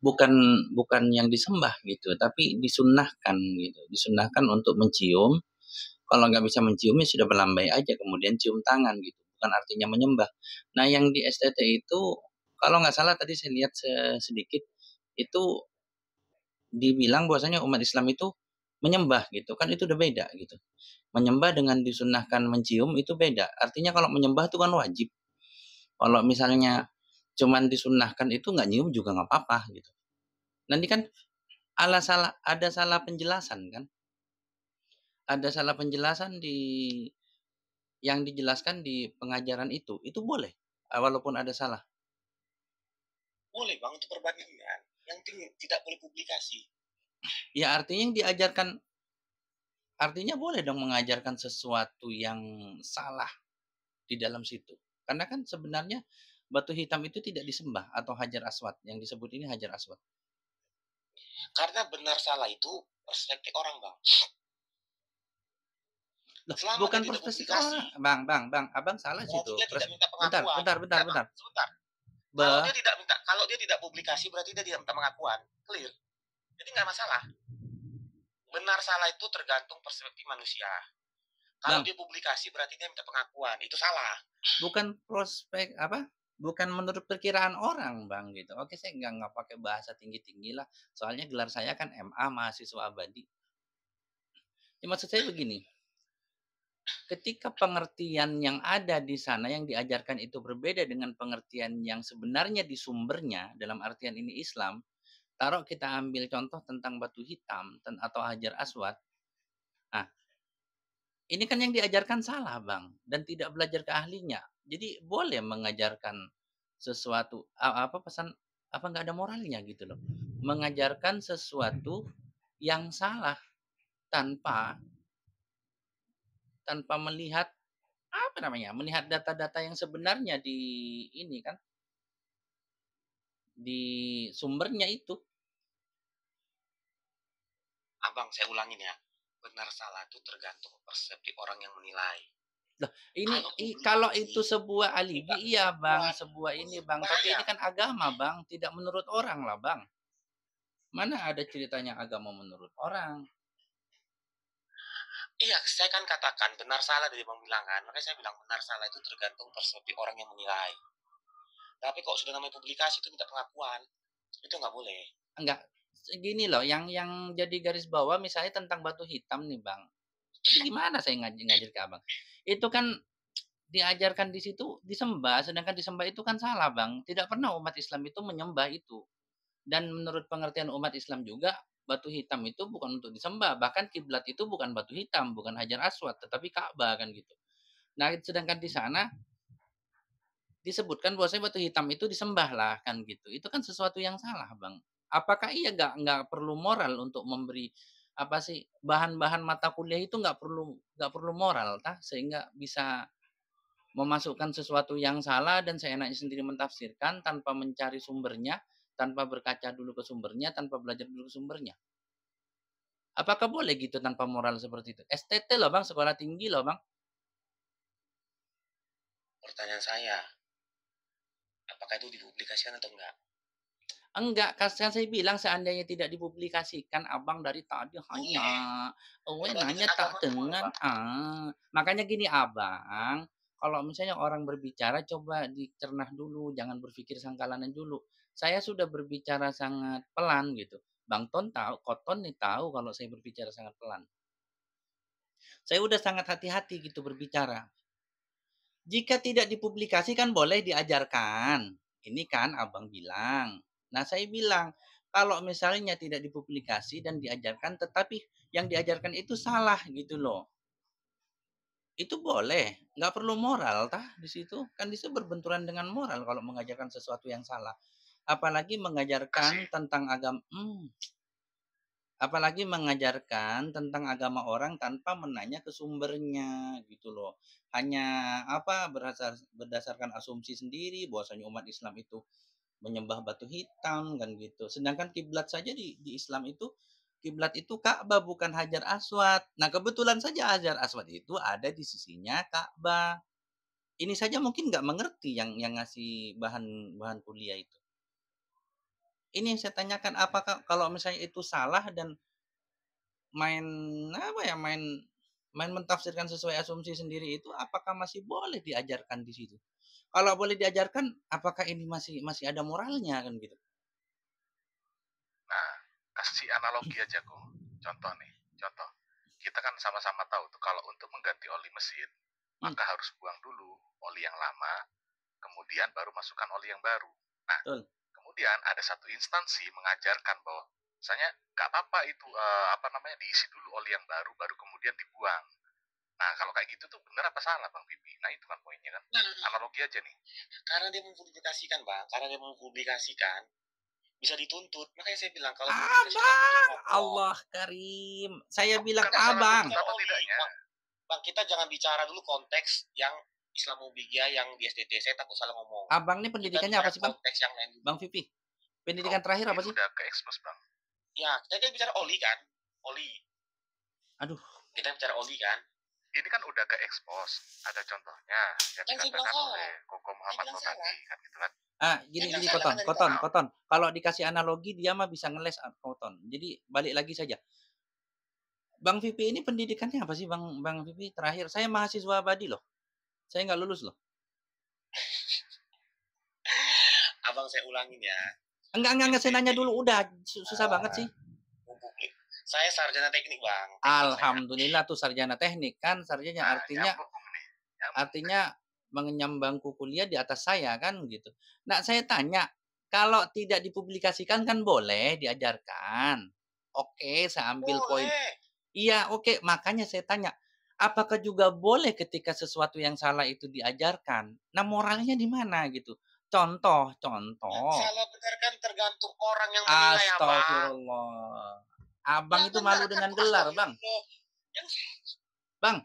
bukan bukan yang disembah gitu, tapi disunnahkan gitu. Disunnahkan untuk mencium. Kalau nggak bisa mencium ya sudah melambai aja, kemudian cium tangan gitu. Bukan artinya menyembah. Nah yang di STT itu, kalau nggak salah tadi saya lihat sedikit, itu dibilang bahwasanya umat Islam itu menyembah gitu. Kan itu udah beda gitu. Menyembah dengan disunnahkan mencium itu beda. Artinya kalau menyembah itu kan wajib. Kalau misalnya cuman disunnahkan itu nggak nyium juga nggak apa-apa gitu. Nanti kan ada salah penjelasan kan? Ada salah penjelasan yang dijelaskan di pengajaran itu boleh walaupun ada salah. Boleh bang untuk perbandingan. Yang penting tidak boleh publikasi. Ya artinya yang diajarkan, artinya boleh dong mengajarkan sesuatu yang salah di dalam situ. Karena kan sebenarnya batu hitam itu tidak disembah atau hajar aswad. Yang disebut ini hajar aswad. Karena benar salah itu perspektif orang bang. Loh, Selama bukan dia tidak perspektif publikasi, orang. Bang, abang salah berarti situ. dia tidak minta Bentar, pengakuan. Bang, bentar. sebentar. Kalau dia tidak publikasi berarti dia tidak minta pengakuan. Clear. Jadi nggak masalah. Benar salah itu tergantung perspektif manusia. Kalau Bang, dia publikasi berarti dia minta pengakuan. Itu salah. bukan prospek apa? Bukan menurut perkiraan orang, Bang gitu. Oke, saya nggak pakai bahasa tinggi-tinggi lah. Soalnya gelar saya kan MA, mahasiswa abadi. Ya, maksud saya begini. Ketika pengertian yang ada di sana yang diajarkan itu berbeda dengan pengertian yang sebenarnya di sumbernya, dalam artian ini Islam, taruh kita ambil contoh tentang batu hitam atau hajar aswad. Nah, ini kan yang diajarkan salah, Bang, dan tidak belajar ke ahlinya. Jadi boleh mengajarkan sesuatu apa pesan apa nggak ada moralnya gitu loh. Mengajarkan sesuatu yang salah tanpa tanpa melihat apa namanya? Melihat data-data yang sebenarnya di ini kan di sumbernya itu. Abang, saya ulangin ya. Benar salah itu tergantung persepsi orang yang menilai. Loh, ini Kalau kalau itu sebuah alibi iya Bang, buat sebuah ini Bang, tapi bahaya. ini kan agama Bang, tidak menurut orang lah Bang. Mana ada ceritanya agama menurut orang? Iya, saya kan katakan benar salah dari bang bilang kan. Makanya saya bilang benar salah itu tergantung persepsi orang yang menilai. Tapi kalau sudah namanya publikasi itu minta pengakuan. Itu nggak boleh. Enggak, gini loh, yang jadi garis bawah misalnya tentang batu hitam nih Bang. Itu gimana saya ngajar ke Abang? Itu kan diajarkan di situ disembah, sedangkan disembah itu kan salah Bang. Tidak pernah umat Islam itu menyembah itu. Dan menurut pengertian umat Islam juga batu hitam itu bukan untuk disembah, bahkan kiblat itu bukan batu hitam, bukan hajar aswad, tetapi Ka'bah kan gitu. Nah, sedangkan di sana disebutkan bahwasanya batu hitam itu disembah lah kan gitu. Itu kan sesuatu yang salah, Bang. Apakah iya nggak perlu moral untuk memberi apa sih bahan-bahan mata kuliah itu nggak perlu moral tah sehingga bisa memasukkan sesuatu yang salah dan seenaknya sendiri mentafsirkan tanpa mencari sumbernya, tanpa berkaca dulu ke sumbernya, tanpa belajar dulu ke sumbernya. Apakah boleh gitu tanpa moral seperti itu? STT loh Bang, sekolah tinggi loh Bang. Pertanyaan saya, apakah itu dipublikasikan atau enggak? Enggak, kan saya bilang seandainya tidak dipublikasikan, Abang dari tadi hanya, nanya tak dengan makanya gini Abang, kalau misalnya orang berbicara coba dicernah dulu, jangan berpikir sangkalanan dulu. Saya sudah berbicara sangat pelan gitu. Bang Ton tahu, Koton nih tahu kalau saya berbicara sangat pelan. Saya udah sangat hati-hati gitu berbicara. Jika tidak dipublikasikan boleh diajarkan. Ini kan Abang bilang. Nah, saya bilang, kalau misalnya tidak dipublikasi dan diajarkan, tetapi yang diajarkan itu salah gitu loh. Itu boleh, nggak perlu moral tah di situ. Kan di situ berbenturan dengan moral kalau mengajarkan sesuatu yang salah. Apalagi mengajarkan tentang agama, apalagi mengajarkan tentang agama orang tanpa menanya ke sumbernya gitu loh. Hanya apa berdasarkan asumsi sendiri bahwasanya umat Islam itu menyembah batu hitam kan gitu. Sedangkan kiblat saja di Islam itu kiblat itu Ka'bah bukan Hajar Aswad. Nah, kebetulan saja Hajar Aswad itu ada di sisinya Ka'bah. Ini saja mungkin nggak mengerti yang ngasih bahan bahan kuliah itu. Ini yang saya tanyakan, apakah kalau misalnya itu salah dan main apa ya, main main mentafsirkan sesuai asumsi sendiri itu apakah masih boleh diajarkan di situ? Kalau boleh diajarkan, apakah ini masih masih ada moralnya kan gitu? Nah, kasih analogi aja kok. Contoh nih, contoh. Kita kan sama-sama tahu tuh kalau untuk mengganti oli mesin, Hmm, maka harus buang dulu oli yang lama, kemudian baru masukkan oli yang baru. Nah, betul. kemudian ada satu instansi mengajarkan bahwa misalnya nggak apa-apa itu apa namanya diisi dulu oli yang baru, baru kemudian dibuang. Nah, kalau kayak gitu tuh bener apa salah Bang Bibi? Nah, itu kan poinnya kan. Nah, Analogi aja nih. karena dia mempublikasikan, Bang. Karena dia mempublikasikan, bisa dituntut. Makanya saya bilang kalau mempublikasikan butuh Abang, platform. Allah Karim. Saya bilang Bukan masalah abang. tuntut apa tidaknya. Bang, kita jangan bicara dulu konteks yang Islamophobia yang di SDT. Saya takut salah ngomong. Abang ini Kita pendidikannya bicara apa sih, Bang? konteks yang lain dulu. Bang Vivi. Pendidikan terakhir apa Ini sih? udah ke expose Bang. Ya, kita bicara oli kan? Oli. Aduh, Kita bicara oli kan? Ini kan udah ke expose. Ada contohnya yang Kan saya bilang dikatakan salah. oleh Koko Muhammad bilang Tadi salah. kan gitu kan. gini Yang gini salah Koton, kan dari Koton, Bang. Koton. Kalau dikasih analogi dia mah bisa ngeles Koton. Jadi balik lagi saja. Bang Vivi ini pendidikannya apa sih, Bang Bang Vivi? Terakhir, saya mahasiswa abadi loh. Saya nggak lulus loh. Abang saya ulangin ya. Enggak, saya nanya dulu. Udah, susah banget sih. Saya sarjana teknik, Bang. Alhamdulillah tuh sarjana teknik kan. Sarjana Nah, artinya nyambung nih. Nyambung. artinya mengenyam bangku kuliah di atas saya kan gitu. Nah, saya tanya, kalau tidak dipublikasikan kan boleh diajarkan. Oke, saya ambil poin. Boleh. Iya, oke. Makanya saya tanya, apakah juga boleh ketika sesuatu yang salah itu diajarkan? Nah, moralnya di mana gitu? Contoh. Salah benar kan tergantung orang yang menilai, Abang. Astagfirullah. Abang Ya, itu benar malu kan? dengan gelar, Bang. Yang... Bang,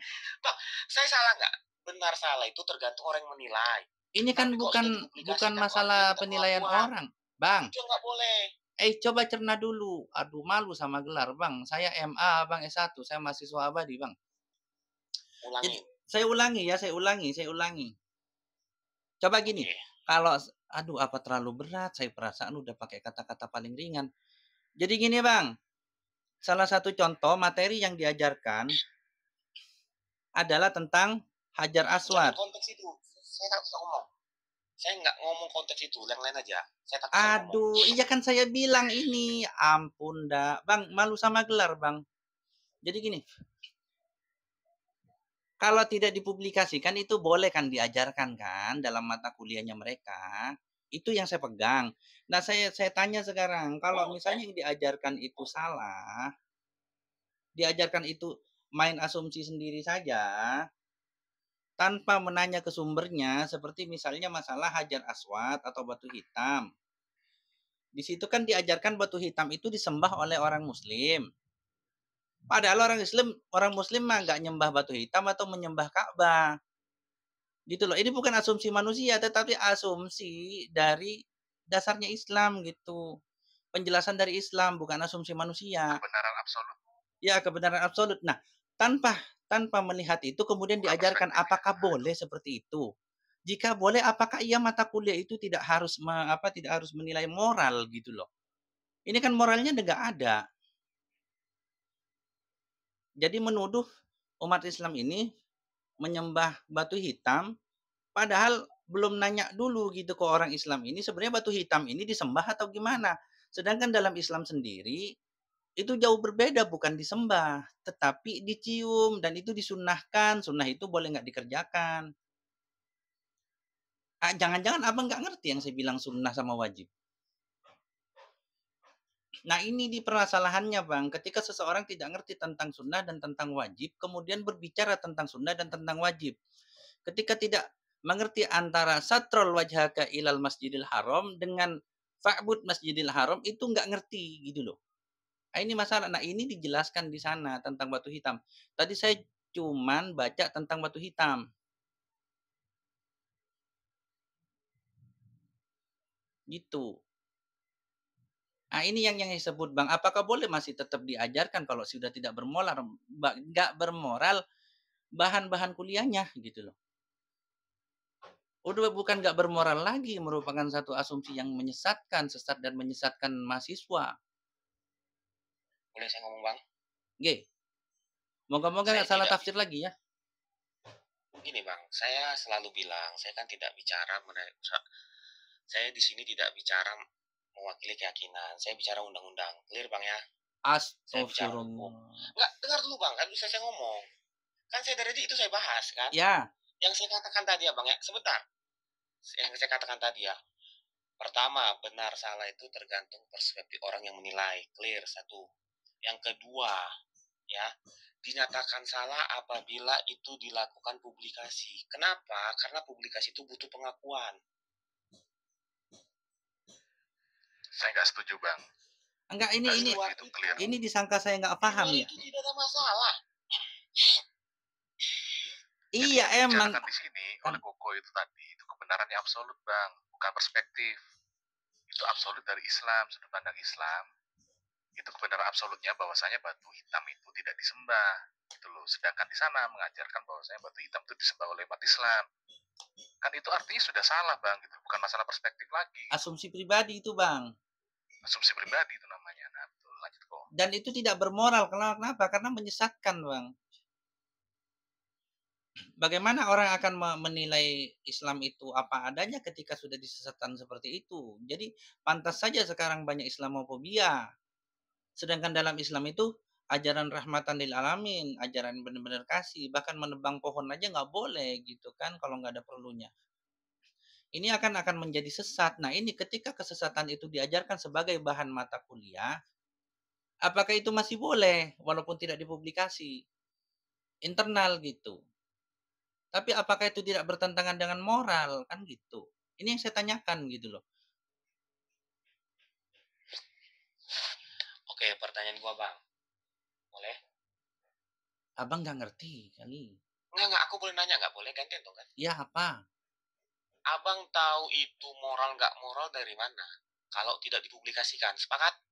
saya salah nggak? Benar salah itu tergantung orang yang menilai. ini kan Tapi kok bukan sudah dipublikasikan, masalah minta penilaian pengakuan. orang, Bang. Itu nggak boleh. Coba cerna dulu. Aduh, malu sama gelar, Bang. Saya MA, Bang S1. Saya mahasiswa abadi, Bang. Ulangin. Jadi, saya ulangi. Coba gini, Oke. kalau aduh apa terlalu berat, saya perasaan udah pakai kata-kata paling ringan. Jadi gini, Bang. Salah satu contoh materi yang diajarkan adalah tentang Hajar Jangan Aswad. konteks itu. Saya tak usah ngomong. Saya nggak ngomong konteks itu, yang lain aja. Saya takut Aduh, iya kan saya bilang ini. Ampun dah. Bang, malu sama gelar, Bang. Jadi gini, kalau tidak dipublikasikan itu boleh kan diajarkan kan dalam mata kuliahnya mereka. Itu yang saya pegang. Nah, saya tanya sekarang, kalau misalnya yang diajarkan itu salah, diajarkan itu main asumsi sendiri saja, tanpa menanya ke sumbernya, seperti misalnya masalah Hajar Aswad atau batu hitam. Di situ kan diajarkan batu hitam itu disembah oleh orang Muslim. Padahal orang Muslim mah nggak nyembah batu hitam atau menyembah Ka'bah. Gitu loh. Ini bukan asumsi manusia, tetapi asumsi dari dasarnya Islam gitu. Penjelasan dari Islam, bukan asumsi manusia. Kebenaran absolut. Ya, kebenaran absolut. Nah, tanpa melihat itu kemudian diajarkan apakah boleh seperti itu. Jika boleh, apakah ia mata kuliah itu tidak harus menilai moral gitu loh. Ini kan moralnya nggak ada. Jadi menuduh umat Islam ini menyembah batu hitam, padahal belum nanya dulu gitu ke orang Islam ini sebenarnya batu hitam ini disembah atau gimana. Sedangkan dalam Islam sendiri itu jauh berbeda, bukan disembah, tetapi dicium dan itu disunnahkan. Sunnah itu boleh nggak dikerjakan. Jangan-jangan abang nggak ngerti yang saya bilang sunnah sama wajib. Nah ini di permasalahannya bang, ketika seseorang tidak ngerti tentang sunnah dan tentang wajib, kemudian berbicara tentang sunnah dan tentang wajib. Ketika tidak mengerti antara satrul wajhaka ilal masjidil haram dengan fa'bud masjidil haram, itu nggak ngerti gitu loh. Nah, ini masalah. Nah ini dijelaskan di sana tentang batu hitam. Tadi saya cuman baca tentang batu hitam. Gitu. Nah, ini yang disebut Bang, apakah boleh masih tetap diajarkan kalau sudah tidak bermoral, nggak bermoral bahan-bahan kuliahnya gitu loh. Udah bukan nggak bermoral lagi, merupakan satu asumsi yang menyesatkan, sesat dan menyesatkan mahasiswa. Boleh saya ngomong, Bang? G. Moga-moga Saya nggak salah tidak tafsir lagi ya. Gini, Bang, saya selalu bilang, saya kan tidak bicara saya di sini tidak bicara mewakili keyakinan. Saya bicara undang-undang. Clear, Bang ya? Saya bicara hukum. Astagfirullah. Enggak, dengar dulu, Bang. Kan bisa saya ngomong. Kan saya dari itu saya bahas, kan? Ya, Yang saya katakan tadi ya, Bang ya. Sebentar. Yang saya katakan tadi ya. Pertama, benar salah itu tergantung perspektif orang yang menilai. Clear, satu. Yang kedua, ya, dinyatakan salah apabila itu dilakukan publikasi. Kenapa? Karena publikasi itu butuh pengakuan. Saya nggak setuju, Bang. enggak Nggak ini setuju, itu clear. ini disangka saya nggak paham ya. Itu tidak ada masalah. Jadi Iya yang emang. dibicarakan di sini oleh Koko itu tadi, itu kebenaran yang absolut, Bang, bukan perspektif. Itu absolut dari Islam, sudut pandang Islam. Itu kebenaran absolutnya bahwasanya batu hitam itu tidak disembah, gitu loh. Sedangkan di sana mengajarkan bahwasanya batu hitam itu disembah oleh umat Islam. Kan itu artinya sudah salah, Bang, gitu. Bukan masalah perspektif lagi. Asumsi pribadi itu, Bang. Asumsi pribadi itu namanya. Nah, betul. Lanjut kok. Dan itu tidak bermoral. Kenapa? Karena menyesatkan, Bang. Bagaimana orang akan menilai Islam itu apa adanya ketika sudah disesatkan seperti itu? Jadi pantas saja sekarang banyak Islamofobia. Sedangkan dalam Islam itu ajaran rahmatan lil alamin, ajaran benar-benar kasih, bahkan menebang pohon aja nggak boleh gitu kan kalau nggak ada perlunya. Ini akan menjadi sesat. Nah ini ketika kesesatan itu diajarkan sebagai bahan mata kuliah, apakah itu masih boleh walaupun tidak dipublikasi internal gitu? Tapi apakah itu tidak bertentangan dengan moral kan gitu? Ini yang saya tanyakan gitu loh. Oke, pertanyaan gua, Bang. Boleh? Abang nggak ngerti kali. Enggak, aku boleh nanya nggak? Boleh gantian dong kan? Ya apa? Abang tahu itu moral nggak moral dari mana? Kalau tidak dipublikasikan, sepakat?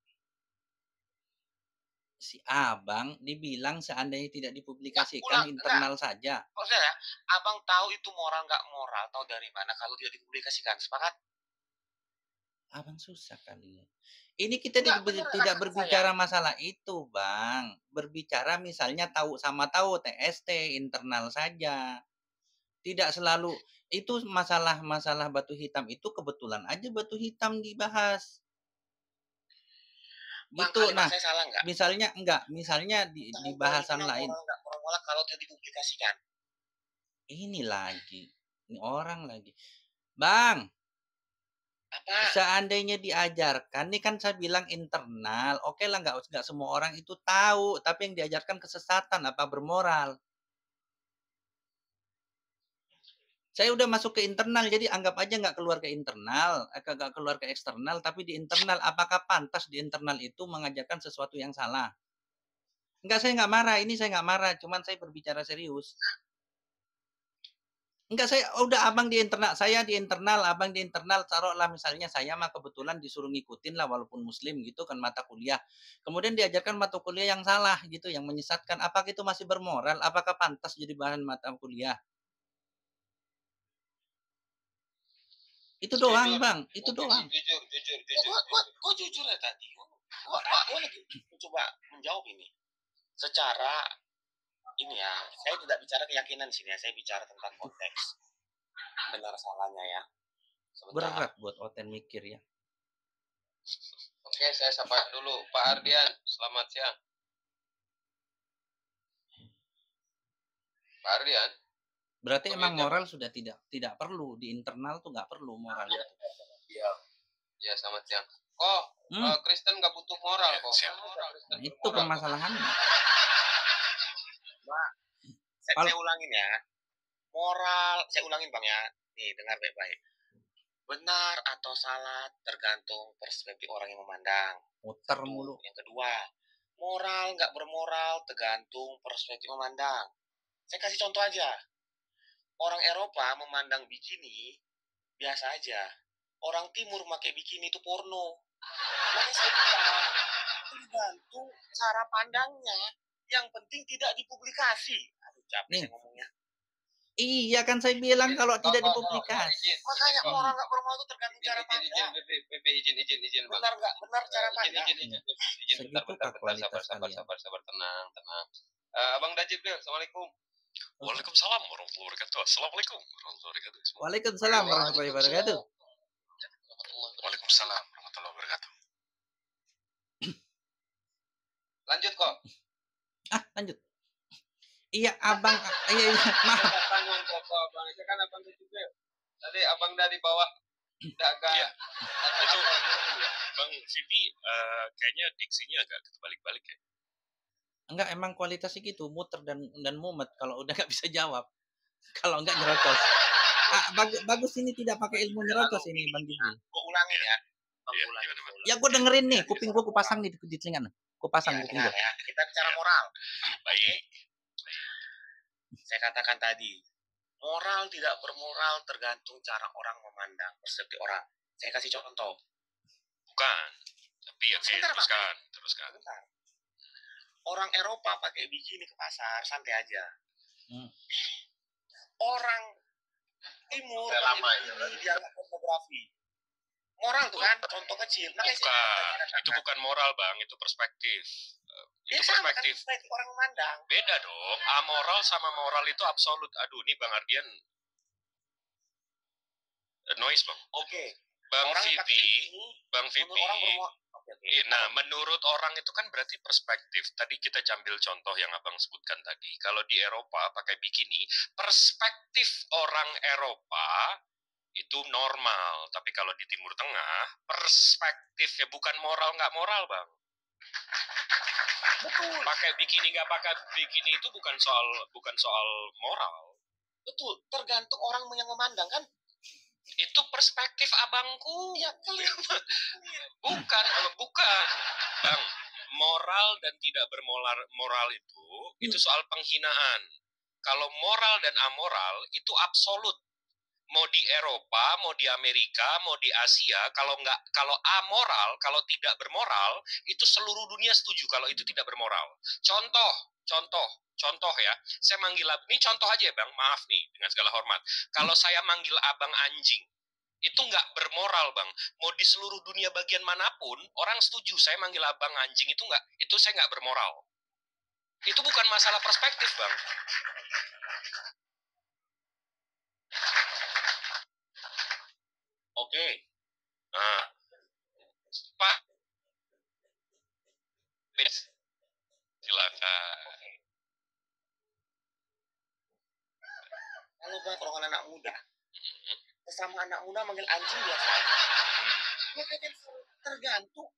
Si abang dibilang seandainya tidak dipublikasikan internal saja. Maksudnya ya, abang tahu itu moral nggak moral, tahu dari mana kalau tidak dipublikasikan, sepakat? Abang susah kali ya. Ini kita tidak berbicara masalah itu, Bang. Berbicara misalnya tahu sama tahu TST internal saja. Tidak selalu itu masalah batu hitam itu kebetulan aja batu hitam dibahas. Gitu. Nah, saya salah nggak? Misalnya di bahasan lain. Moral kalau tidak dipublikasikan. Ini orang lagi. Bang, apa? Seandainya diajarkan, ini kan saya bilang internal. Oke lah, nggak semua orang itu tahu, tapi yang diajarkan kesesatan apa bermoral. Saya udah masuk ke internal, jadi anggap aja nggak keluar ke internal, nggak keluar ke eksternal, tapi di internal. Apakah pantas di internal itu mengajarkan sesuatu yang salah? Enggak, saya nggak marah. Ini saya nggak marah, cuman saya berbicara serius. Enggak, saya udah abang di internal, saya di internal, abang di internal, taruhlah misalnya saya mah kebetulan disuruh ngikutin lah walaupun muslim gitu kan mata kuliah. Kemudian diajarkan mata kuliah yang salah gitu, yang menyesatkan. Apakah itu masih bermoral? Apakah pantas jadi bahan mata kuliah? Itu doang, Bang. Itu doang. Jujur. Kok jujur ya tadi? Gua lagi mencoba menjawab ini. Secara ini ya, saya tidak bicara keyakinan sini ya, saya bicara tentang konteks. Benar salahnya ya. Sebentar. Berat buat Oten mikir ya. Oke, saya sapa dulu Pak Ardian. Selamat siang. Pak Ardian. Berarti emang moral sudah tidak perlu di internal tuh nggak perlu moral. Iya. Ya, selamat siang. Kok Kristen nggak butuh moral kok? Nah, itu permasalahannya. Mbak, saya ulangin ya. Moral, saya ulangin Bang ya. Nih, dengar baik-baik. Benar atau salah tergantung perspektif orang yang memandang. Muter mulu. Yang kedua, moral nggak bermoral tergantung perspektif memandang. Saya kasih contoh aja. Orang Eropa memandang bikini biasa aja. Orang Timur pakai bikini itu porno. Jadi saya tergantung cara pandangnya. Yang penting tidak dipublikasi. Aduh, capek saya ngomongnya. Iya kan saya bilang kalau tidak izin. dipublikasi. Makanya orang nggak bermoral itu tergantung cara pandang. Izin, Bang. Benar nggak? Benar cara pandang. Izin. Segitu Bentar, kah kualitas sabar, kalian? tenang. Abang Dajib, Assalamualaikum. Waalaikumsalam warahmatullahi wabarakatuh. Assalamualaikum warahmatullahi wabarakatuh. Waalaikumsalam warahmatullahi wabarakatuh. Waalaikumsalam warahmatullahi wabarakatuh. Lanjut kok. Lanjut. Iya abang, iya maaf. Tangan kok abang, itu kan abang juga. Tadi abang dari bawah dagang. Iya. Itu Bang Vivi kayaknya diksinya agak terbalik-balik ya. Enggak, emang kualitasnya gitu, muter dan mumet kalau udah nggak bisa jawab. Kalau enggak nyerocos. Bagus ini tidak pakai ilmu nyerocos ini Bang Gigi. Gue ulangin ya. Ya gue dengerin nih, kuping gue kupasang nih di telinga. Kupasang kuping gue. Ya. Kita bicara moral. Baik. Saya katakan tadi, moral tidak bermoral tergantung cara orang memandang, persepsi orang. Saya kasih contoh. Bukan. Tapi ya Sebentar, Pak. teruskan. Bentar. Orang Eropa pakai bikini ke pasar, santai aja. Orang Timur pakai bikini dianggap pornografi. Moral tuh kan, contoh kecil. Itu bukan moral Bang, itu perspektif. Itu sama perspektif. kan perspektif orang memandang. Beda dong, amoral sama moral itu absolut. Aduh, ini Bang Ardian noise Bang. Oke. Bang Orang Vivi. Nah, menurut orang itu kan berarti perspektif. Tadi kita ambil contoh yang Abang sebutkan tadi. Kalau di Eropa pakai bikini, perspektif orang Eropa itu normal. Tapi kalau di Timur Tengah, perspektifnya bukan moral nggak moral Bang. Betul. Pakai bikini nggak pakai bikini itu bukan soal moral. Betul, tergantung orang yang memandang kan. Itu perspektif abangku. Ya, Bukan. Bang, moral dan tidak bermoral itu soal penghinaan. Kalau moral dan amoral itu absolut. Mau di Eropa, mau di Amerika, mau di Asia, kalau amoral, kalau tidak bermoral, itu seluruh dunia setuju kalau itu tidak bermoral. Contoh ya, saya manggil ini contoh aja ya Bang, maaf nih dengan segala hormat. Kalau saya manggil abang anjing, itu nggak bermoral Bang. Mau di seluruh dunia bagian manapun, orang setuju saya manggil abang anjing itu saya nggak bermoral. Itu bukan masalah perspektif Bang. Oke. Nah, Pak, silakan. Kalau buat orang anak muda, sesama anak muda manggil anjing biasa. Ya kan tergantung.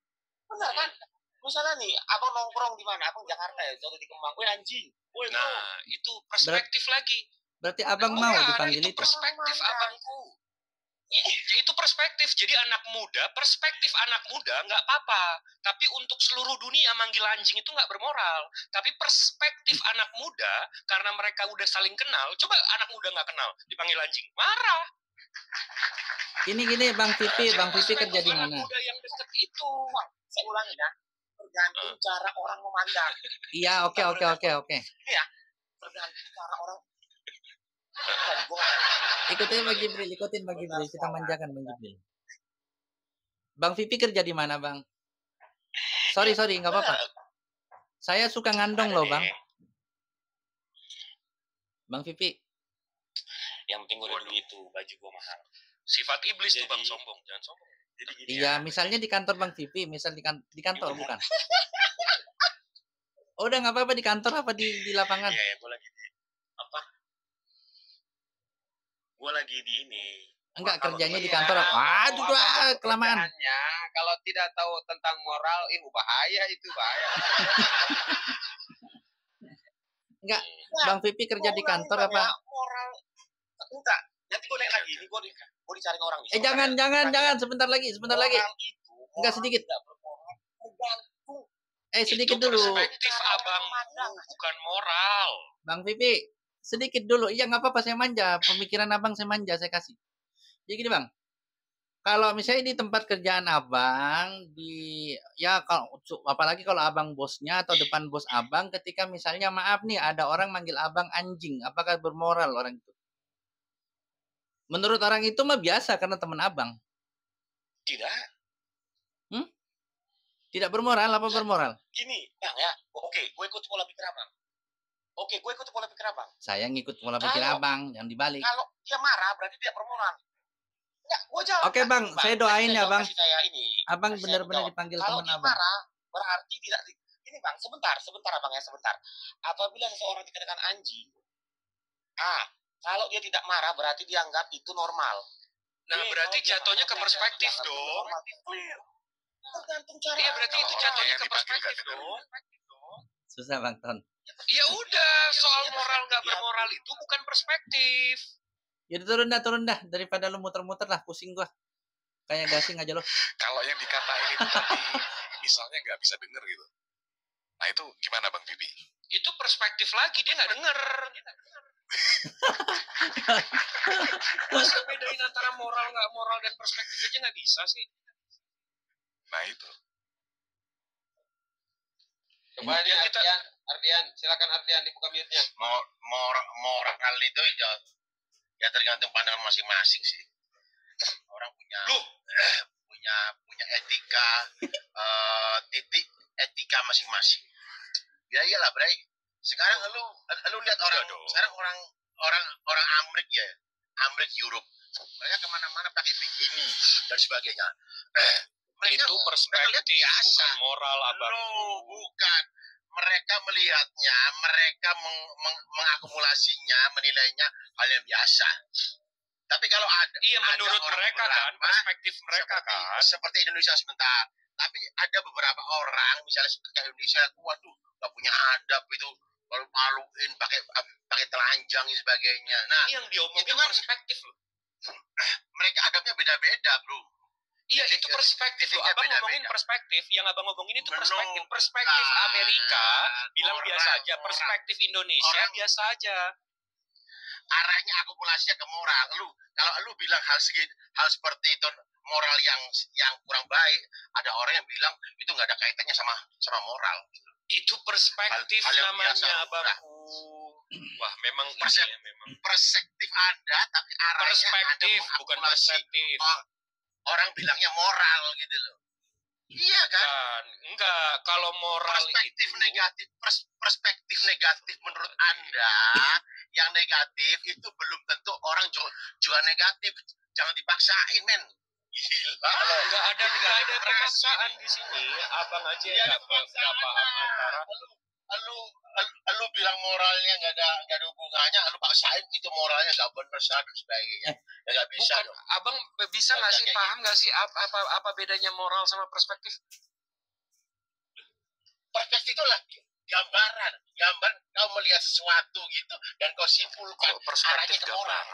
Benar kan? Misalnya nih, abang nongkrong di mana? Abang Jakarta ya, jatuh di Kemang. Woi anjing. Nah, itu perspektif lagi. Berarti abang mau dipanggil itu? Perspektif abangku. Itu perspektif. Jadi perspektif anak muda nggak apa-apa. Tapi untuk seluruh dunia manggil anjing itu nggak bermoral. Tapi perspektif anak muda, karena mereka udah saling kenal, coba anak muda nggak kenal, dipanggil anjing, marah. Gini Bang Vivi kerja di mana? Muda yang deket itu. Saya ulangi ya. Tergantung cara orang memandang. Iya, oke. Iya. Tergantung cara orang. Ikutin Bang Jibril, kita manjakan Bang Jibril. Bang Vivi kerja di mana Bang? Sorry, nggak apa-apa. Saya suka ngandong loh Bang. Bang Vivi. Yang penting gue udah beli itu, baju gue mahal. Sifat iblis tuh Bang, sombong, jangan sombong. Jadi gini iya, misalnya di kantor Bang Vivi, misal di kantor bukan? Udah nggak apa-apa di kantor apa di lapangan? Iya, gue lagi di apa? Gue lagi di ini. Enggak, kerjanya di kantor. Aduh, kelamaan. Kalau tidak tahu tentang moral, bahaya itu, bahaya. Enggak, Bang Vivi kerja di kantor apa? Moral. Enggak, nanti gue naik lagi. Ini gue dicariin orang nih. Jangan, sebentar lagi. Enggak sedikit. Sedikit dulu. Perspektif abang, bukan moral. Bang Vivi, sedikit dulu. Iya, nggak apa-apa, saya manja. Pemikiran abang saya manja, saya kasih. Jadi gini Bang, kalau misalnya di tempat kerjaan abang, apalagi kalau abang bosnya atau depan bos abang, ketika misalnya maaf nih ada orang manggil abang anjing, apakah bermoral orang itu? Menurut orang itu mah biasa karena teman abang. Tidak. Tidak bermoral apa bermoral? Gini, Bang ya. Oke, gue ikut pola pikir abang. Saya ngikut pola pikir abang, yang dibalik. Kalau dia marah berarti dia bermoral. Enggak, gue jawab. Oke bang, saya doain ya bang. Ini. Abang benar-benar dipanggil teman abang. Kalau dia marah berarti tidak. Ini bang, sebentar abang ya, sebentar. Apabila seseorang dikatakan anjing, kalau dia tidak marah berarti dianggap itu normal. Nah, berarti jatuhnya ke perspektif dong. Tergantung cara. Iya, berarti itu jatuhnya ke perspektif dong. Susah bang Ton. Ya udah, soal moral nggak bermoral itu bukan perspektif. Ya turun dah daripada lu muter-muter lah, pusing gua. Kayak gasing aja lo. Kalau yang dikatain itu tadi misalnya nggak bisa denger gitu. Nah itu gimana Bang Bibi? Itu perspektif lagi, dia nggak denger. Masa bedain antara moral nggak moral dan perspektif aja nggak bisa sih? Nah itu. Coba ini Ardian, silakan Ardian dibuka mute-nya. Moral itu ya tergantung pandangan masing-masing sih. Orang punya etika, titik etika masing-masing. Ya iyalah, Bray. Sekarang lu lihat orang Amerika ya, Amerika Europe. Mereka kemana-mana pakai bikini dan sebagainya. Itu perspektif, bukan moral, abang. Bukan. Mereka melihatnya, mereka mengakumulasinya, menilainya hal yang biasa. Tapi kalau menurut mereka kan, perspektif mereka kan. Seperti Indonesia sebentar. Tapi ada beberapa orang, misalnya seperti Indonesia, waduh, gak punya adab itu, malu-maluin, pakai telanjang dan sebagainya. Nah, ini yang diomongin itu kan perspektif loh. Mereka adabnya beda-beda, bro. Iya, itu perspektif loh. Abang ngomongin perspektif, yang abang ngomongin itu perspektif. Perspektif Amerika bilang biasa aja, perspektif Indonesia biasa aja. Arahnya akumulasinya ke moral. Kalau lu bilang hal seperti itu moral yang kurang baik, ada orang yang bilang itu nggak ada kaitannya sama moral. Itu perspektif namanya, abangku. Wah, memang perspektif Anda, tapi arahnya perspektif bukan perspektif. Orang bilangnya moral gitu loh. Iya kan? Enggak, kalau moral perspektif negatif menurut Anda, yang negatif itu belum tentu orang juga negatif. Jangan dipaksain, men. Gila. Enggak ada pemaksaan di sini. Abang aja enggak paham antara lu bilang moralnya nggak ada hubungannya, lu paksain itu moralnya nggak benar dan sebagainya. Ya nggak bisa. Bukan, abang bisa nggak sih paham nggak sih apa bedanya moral sama perspektif? Perspektif itu lah gambar kau melihat sesuatu gitu dan kau simpulkan arahnya ke moral.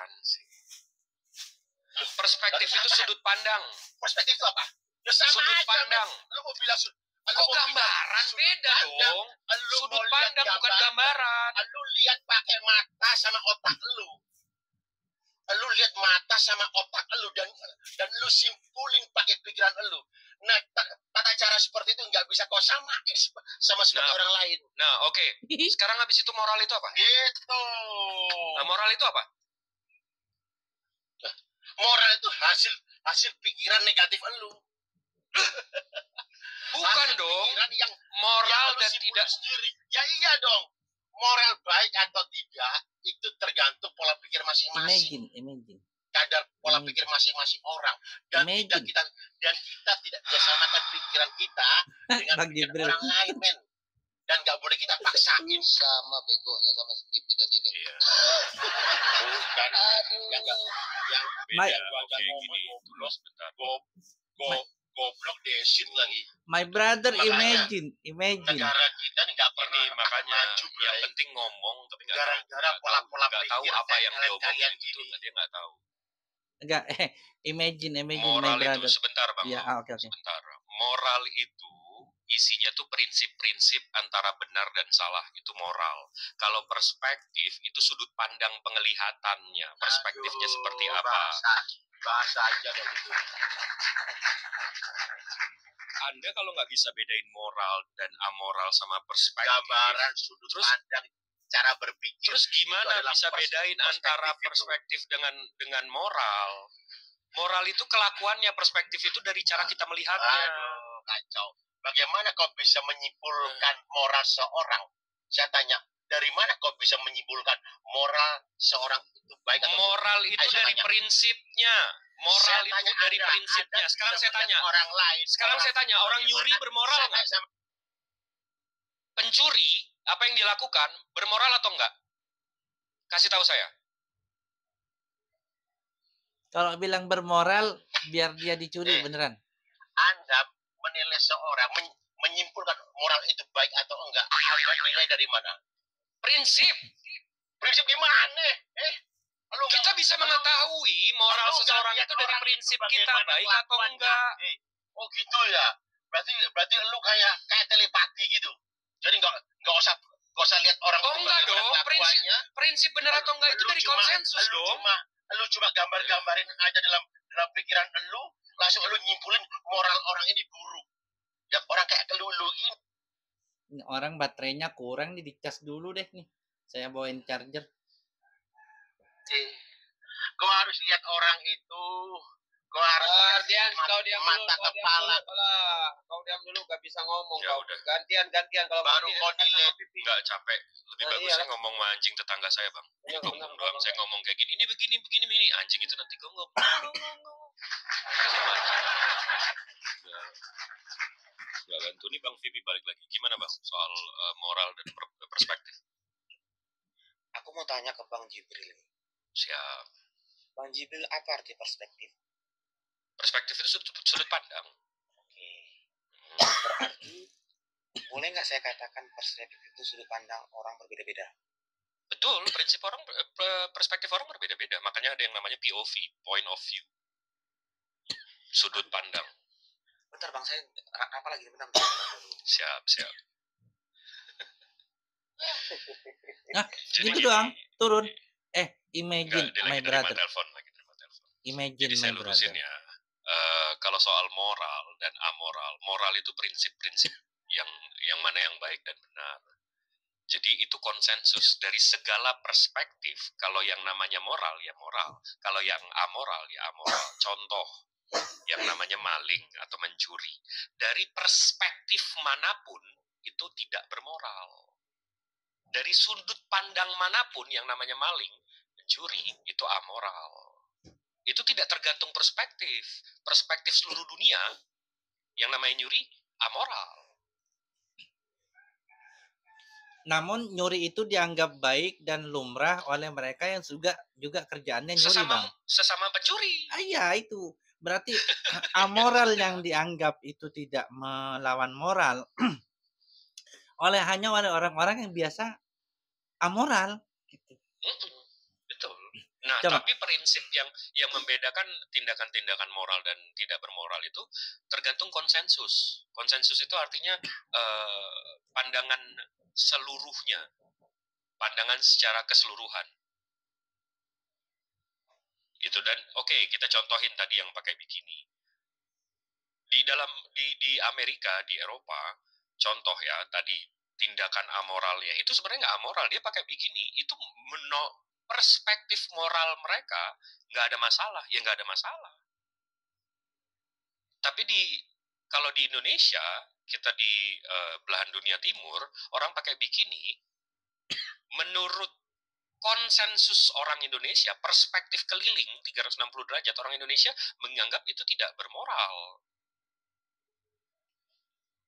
Perspektif itu sudut pandang. Perspektif itu apa? Sudut pandang. Lu mau bilang kok gambaran beda dong? Sudut pandang bukan gambaran. Lu lihat pakai mata sama otak lu. Lu lihat mata sama otak lu dan lu simpulin pakai pikiran lu. Nah, tata cara seperti itu nggak bisa kau samain sama seperti orang lain. Nah, oke. Sekarang habis itu moral itu apa? Gitu. Nah, moral itu apa? Moral itu hasil pikiran negatif lu. Bukan dong. Yang moral dan tidak sendiri. Ya iya dong. Moral baik atau tidak itu tergantung pola pikir masing-masing. Imagine. Kadar pola pikir masing-masing orang dan kita tidak bisa samakan pikiran kita dengan pikiran orang lain, men. Dan nggak boleh kita paksain. Sama begonya sama Skip tadi ini. Iya. Bukan. Yang beda. Oke, gini. Dulu sebentar. Goblok desit lagi. My brother, imagine. Negara kita nggak pernah makanya maju. Yang penting ngomong, tapi nggak gara-gara pola-pola pikir. Nggak tahu apa yang diomongin itu, dia nggak tahu. Enggak, imagine moral my brother. Itu sebentar bang. Ya, oke. Sebentar. Moral itu isinya tuh prinsip-prinsip antara benar dan salah, itu moral. Kalau perspektif itu sudut pandang penglihatannya, perspektifnya seperti apa. Bahasa aja kayak gitu. Anda kalau nggak bisa bedain moral dan amoral sama perspektif, gambaran sudut pandang cara berpikir. Terus gimana bisa bedain antara perspektif dengan moral? Moral itu kelakuannya, perspektif itu dari cara kita melihatnya. Aduh, kacau. Bagaimana kau bisa menyimpulkan moral seorang? Saya tanya, dari mana kau bisa menyimpulkan moral seorang itu baik atau moral itu dari prinsipnya. Moral itu dari prinsipnya. Sekarang saya tanya, orang nyuri bermoral nggak? Pencuri, apa yang dilakukan, bermoral atau enggak? Kasih tahu saya. Kalau bilang bermoral, biar dia dicuri beneran. Anda menilai seorang, menyimpulkan moral itu baik atau enggak, Anda nilai dari mana? Prinsip. Prinsip gimana? Kita bisa mengetahui moral seseorang itu dari prinsip kita, baik atau enggak. Oh gitu ya. Berarti lu kayak telepati gitu. Jadi enggak usah lihat orang. Oh enggak dong. Prinsip benar atau enggak itu dari konsensus dong. Lu cuma gambar-gambarin aja dalam pikiran lu, langsung lu nyimpulin moral orang ini buruk. Yang orang kayak lu ini. Ini orang baterainya kurang nih, dicas dulu deh nih. Saya bawain charger. Kau harus lihat orang itu. Kau harus kau diam mata dulu, kepala. Kau diam dulu, gak bisa ngomong. Ya udah. Gantian kalau baru kau nilai. Enggak capek. Lebih bagus saya ngomong sama anjing tetangga saya, Bang. Ngomong doang, saya ngomong kayak gini. Ini begini. Anjing itu nanti gue ngomong. Enggak gantu nih Bang Vivi balik lagi. Gimana Bang soal moral dan perspektif? Aku mau tanya ke Bang Jibril. Siap. Bang Jibril, apa arti perspektif? Perspektif itu sudut pandang. Oke. Berarti boleh nggak saya katakan perspektif itu sudut pandang orang berbeda-beda? Betul, perspektif orang berbeda-beda. Makanya ada yang namanya POV, point of view. Sudut pandang. Bentar Bang, saya apa lagi? Bentar. Siap. Nah, gitu doang. Turun. Imagine my brother. Imagine jadi saya lurusin ya. Kalau soal moral dan amoral, moral itu prinsip-prinsip yang mana yang baik dan benar. Jadi itu konsensus dari segala perspektif. Kalau yang namanya moral ya moral, kalau yang amoral ya amoral. Contoh, yang namanya maling atau mencuri, dari perspektif manapun itu tidak bermoral. Dari sudut pandang manapun yang namanya maling, mencuri itu amoral. Itu tidak tergantung perspektif. Perspektif seluruh dunia, yang namanya nyuri, amoral. Namun nyuri itu dianggap baik dan lumrah oleh mereka yang juga kerjaannya nyuri, Bang. Sesama pencuri. Iya, itu. Berarti amoral yang dianggap itu tidak melawan moral hanya oleh orang-orang yang biasa amoral gitu. Betul. Nah, tapi prinsip yang membedakan tindakan-tindakan moral dan tidak bermoral itu tergantung konsensus. Konsensus itu artinya pandangan seluruhnya, pandangan secara keseluruhan. Gitu. Dan oke, kita contohin tadi yang pakai bikini. Di Amerika, di Eropa, contoh ya tadi tindakan amoralnya itu sebenarnya nggak amoral, dia pakai bikini itu perspektif moral mereka nggak ada masalah, ya nggak ada masalah. Tapi kalau di Indonesia, kita di belahan dunia timur, orang pakai bikini, menurut konsensus orang Indonesia, perspektif keliling 360 derajat orang Indonesia menganggap itu tidak bermoral.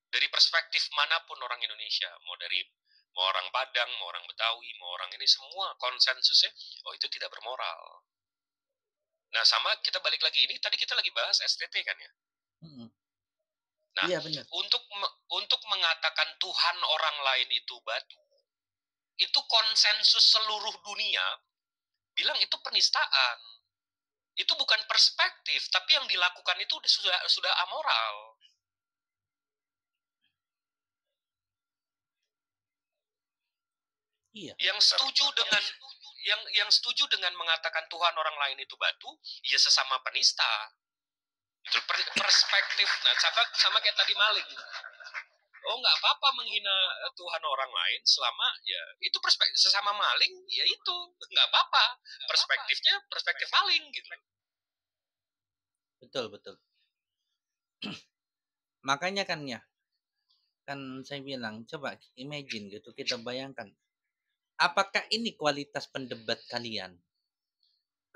Dari perspektif manapun orang Indonesia, mau orang Padang, mau orang Betawi, mau orang ini, semua konsensusnya, itu tidak bermoral. Nah, sama kita balik lagi, ini tadi kita lagi bahas STT kan ya? Nah, iya, benar. Untuk mengatakan Tuhan orang lain itu batu, itu konsensus seluruh dunia bilang itu penistaan. Itu bukan perspektif, tapi yang dilakukan itu sudah amoral. Iya. Yang setuju dengan mengatakan Tuhan orang lain itu batu, ya sesama penista. Itu perspektif. Nah, sama kayak tadi maling. Oh, nggak apa-apa menghina Tuhan orang lain selama ya itu perspektif sesama maling, ya itu nggak apa-apa. Perspektifnya perspektif maling gitu. Betul, betul. Makanya kan ya, kan saya bilang, coba imagine gitu, kita bayangkan. Apakah ini kualitas pendebat kalian?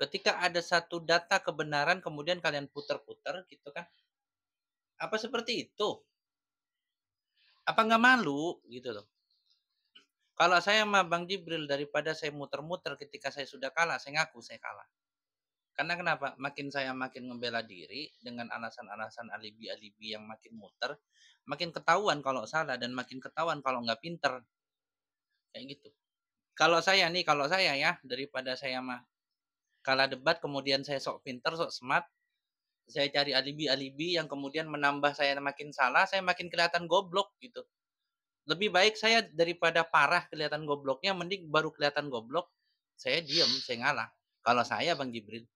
Ketika ada satu data kebenaran, kemudian kalian putar-putar gitu kan. Apa seperti itu? Apa nggak malu gitu loh? Kalau saya sama Bang Jibril, daripada saya muter-muter ketika saya sudah kalah, saya ngaku saya kalah. Karena kenapa? Makin saya makin membela diri dengan alasan-alasan alibi-alibi yang makin muter, makin ketahuan kalau salah dan makin ketahuan kalau nggak pinter. Kayak gitu. Kalau saya ya, daripada saya mah kalah debat kemudian saya sok pinter, sok smart, saya cari alibi-alibi yang kemudian menambah saya makin salah, saya makin kelihatan goblok gitu. Lebih baik saya daripada parah kelihatan gobloknya, mending baru kelihatan goblok, saya diem, saya ngalah. Kalau saya Bang Jibril.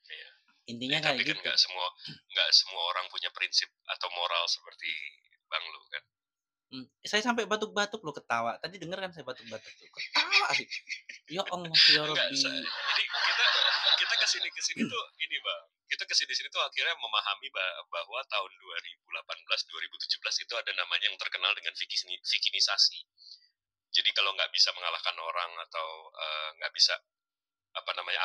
Iya. Intinya Tapi kayak kan gitu. nggak semua orang punya prinsip atau moral seperti Bang Lu kan. Saya sampai batuk-batuk loh ketawa. Tadi denger kan saya batuk-batuk tuh. Ketawa sih. Ya Allah, ya Enggak, Rabbi. jadi kita kesini tuh ini Bang. Kita kesini tuh akhirnya memahami bahwa tahun 2018-2017 itu ada namanya yang terkenal dengan vikinisasi. Jadi kalau nggak bisa mengalahkan orang atau nggak bisa apa namanya